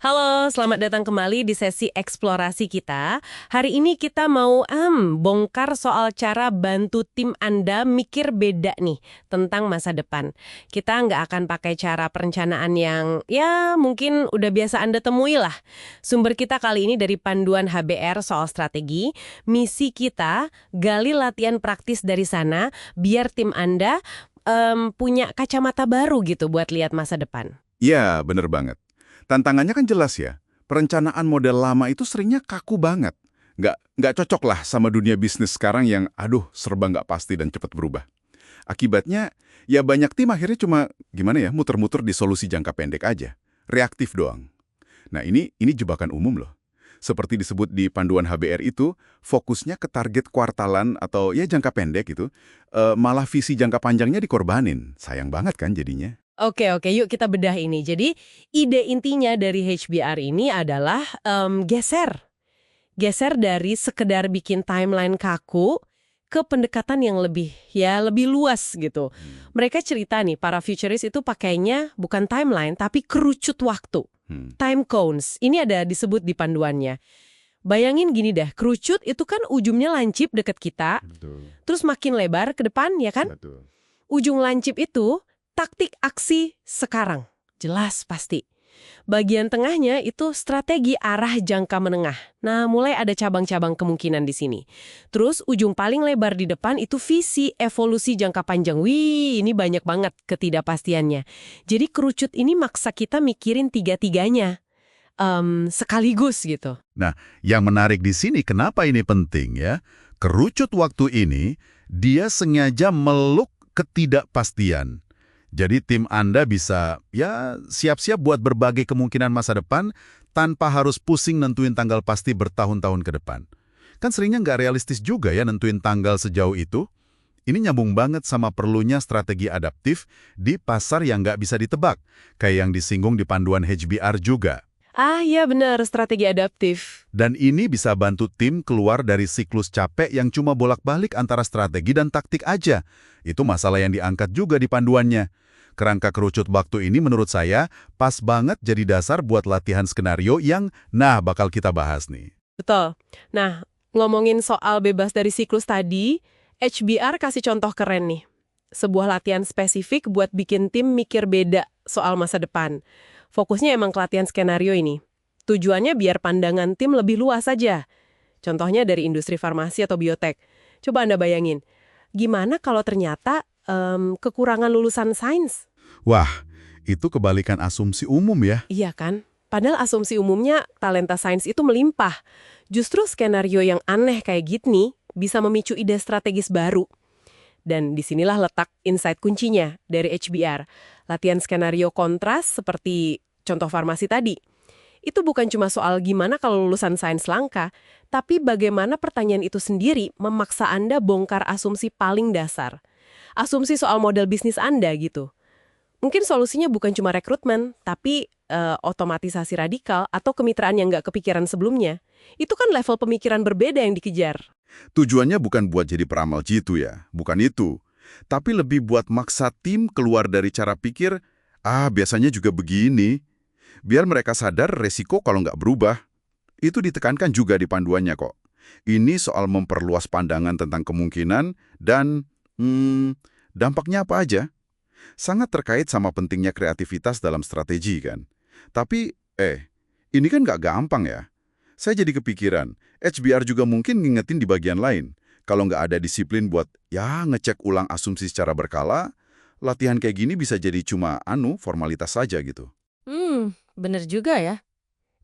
Halo, selamat datang kembali di sesi eksplorasi kita. Hari ini kita mau bongkar soal cara bantu tim Anda mikir beda nih tentang masa depan. Kita nggak akan pakai cara perencanaan yang ya mungkin udah biasa Anda temui lah. Sumber kita kali ini dari panduan HBR soal strategi. Misi kita gali latihan praktis dari sana biar tim Anda punya kacamata baru gitu buat lihat masa depan. Iya, bener banget. Tantangannya kan jelas ya. Perencanaan model lama itu seringnya kaku banget. Nggak cocok lah sama dunia bisnis sekarang yang, serba nggak pasti dan cepat berubah. Akibatnya, ya banyak tim akhirnya cuma, muter-muter di solusi jangka pendek aja. Reaktif doang. Nah, ini jebakan umum loh. Seperti disebut di panduan HBR itu, fokusnya ke target kuartalan atau ya jangka pendek gitu, malah visi jangka panjangnya dikorbanin. Sayang banget kan jadinya. Oke, yuk kita bedah ini. Jadi, ide intinya dari HBR ini adalah geser. Geser dari sekedar bikin timeline kaku ke pendekatan yang lebih luas gitu. Mereka cerita nih, para futurist itu pakainya bukan timeline, tapi kerucut waktu. Time cones. Ini ada disebut di panduannya. Bayangin gini deh, kerucut itu kan ujungnya lancip deket kita, Betul, terus makin lebar ke depan, ya kan? betul. Ujung lancip itu taktik aksi sekarang. Jelas pasti. Bagian tengahnya itu strategi arah jangka menengah. Nah, mulai ada cabang-cabang kemungkinan di sini. Terus ujung paling lebar di depan itu visi evolusi jangka panjang. Wih, ini banyak banget ketidakpastiannya. Jadi kerucut ini maksa kita mikirin tiga-tiganya. Sekaligus gitu. Nah, yang menarik di sini kenapa ini penting ya? Kerucut waktu ini, dia sengaja meluk ketidakpastian. Jadi tim Anda bisa siap-siap buat berbagai kemungkinan masa depan tanpa harus pusing nentuin tanggal pasti bertahun-tahun ke depan. Kan seringnya nggak realistis juga ya nentuin tanggal sejauh itu. Ini nyambung banget sama perlunya strategi adaptif di pasar yang nggak bisa ditebak, kayak yang disinggung di panduan HBR juga. Ah, iya benar, strategi adaptif. Dan ini bisa bantu tim keluar dari siklus capek yang cuma bolak-balik antara strategi dan taktik aja. Itu masalah yang diangkat juga di panduannya. Kerangka kerucut waktu ini menurut saya pas banget jadi dasar buat latihan skenario yang bakal kita bahas nih. Betul. Nah, ngomongin soal bebas dari siklus tadi, HBR kasih contoh keren nih. Sebuah latihan spesifik buat bikin tim mikir beda soal masa depan. Fokusnya emang ke latihan skenario ini. Tujuannya biar pandangan tim lebih luas saja. Contohnya dari industri farmasi atau biotek. Coba Anda bayangin, gimana kalau ternyata kekurangan lulusan sains? Wah, itu kebalikan asumsi umum ya. Iya kan? Padahal asumsi umumnya talenta sains itu melimpah. Justru skenario yang aneh kayak gini bisa memicu ide strategis baru. Dan disinilah letak insight kuncinya dari HBR. Latihan skenario kontras seperti contoh farmasi tadi. Itu bukan cuma soal gimana kalau lulusan sains langka, tapi bagaimana pertanyaan itu sendiri memaksa Anda bongkar asumsi paling dasar. Asumsi soal model bisnis Anda gitu. Mungkin solusinya bukan cuma rekrutmen, tapi otomatisasi radikal atau kemitraan yang nggak kepikiran sebelumnya. Itu kan level pemikiran berbeda yang dikejar. Tujuannya bukan buat jadi peramal jitu ya, bukan itu. Tapi lebih buat maksa tim keluar dari cara pikir, biasanya juga begini. Biar mereka sadar resiko kalau nggak berubah. Itu ditekankan juga di panduannya kok. Ini soal memperluas pandangan tentang kemungkinan dan dampaknya apa aja. Sangat terkait sama pentingnya kreativitas dalam strategi kan. Tapi, ini kan nggak gampang ya. Saya jadi kepikiran, HBR juga mungkin ngingetin di bagian lain. Kalau nggak ada disiplin buat, ngecek ulang asumsi secara berkala, latihan kayak gini bisa jadi cuma formalitas saja gitu. Bener juga ya.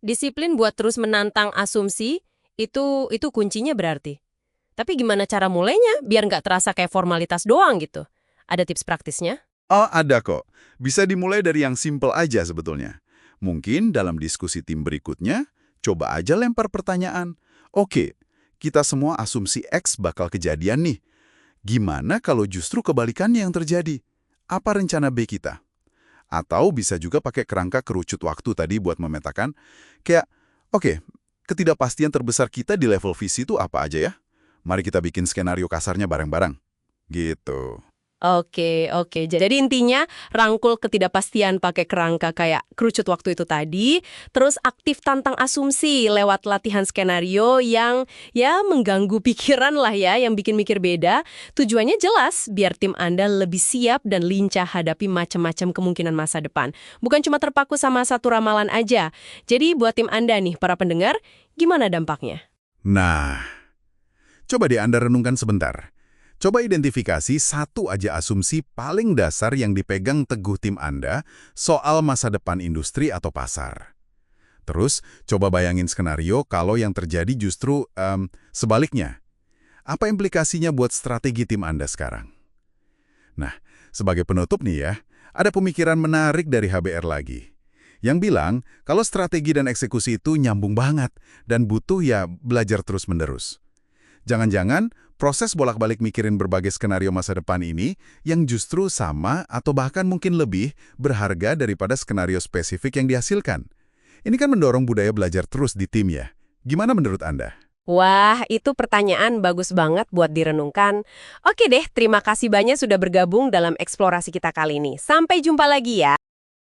Disiplin buat terus menantang asumsi, itu kuncinya berarti. Tapi gimana cara mulainya biar nggak terasa kayak formalitas doang gitu? Ada tips praktisnya? Oh, ada kok. Bisa dimulai dari yang simple aja sebetulnya. Mungkin dalam diskusi tim berikutnya, coba aja lempar pertanyaan. Oke, kita semua asumsi X bakal kejadian nih. Gimana kalau justru kebalikannya yang terjadi? Apa rencana B kita? Atau bisa juga pakai kerangka kerucut waktu tadi buat memetakan, kayak, oke, ketidakpastian terbesar kita di level visi itu apa aja ya? Mari kita bikin skenario kasarnya bareng-bareng. Gitu. Oke, oke. Jadi intinya rangkul ketidakpastian pakai kerangka kayak kerucut waktu itu tadi, terus aktif tantang asumsi lewat latihan skenario yang ya mengganggu pikiran lah ya, yang bikin mikir beda. Tujuannya jelas, biar tim Anda lebih siap dan lincah hadapi macam-macam kemungkinan masa depan. Bukan cuma terpaku sama satu ramalan aja. Jadi buat tim Anda nih, para pendengar, gimana dampaknya? Nah, coba deh Anda renungkan sebentar. Coba identifikasi satu aja asumsi paling dasar yang dipegang teguh tim Anda soal masa depan industri atau pasar. Terus, coba bayangin skenario kalau yang terjadi justru sebaliknya. Apa implikasinya buat strategi tim Anda sekarang? Nah, sebagai penutup nih ya, ada pemikiran menarik dari HBR lagi. Yang bilang, kalau strategi dan eksekusi itu nyambung banget dan butuh ya belajar terus-menerus. Jangan-jangan proses bolak-balik mikirin berbagai skenario masa depan ini yang justru sama atau bahkan mungkin lebih berharga daripada skenario spesifik yang dihasilkan. Ini kan mendorong budaya belajar terus di tim ya. Gimana menurut Anda? Wah, itu pertanyaan bagus banget buat direnungkan. Oke deh, terima kasih banyak sudah bergabung dalam eksplorasi kita kali ini. Sampai jumpa lagi ya.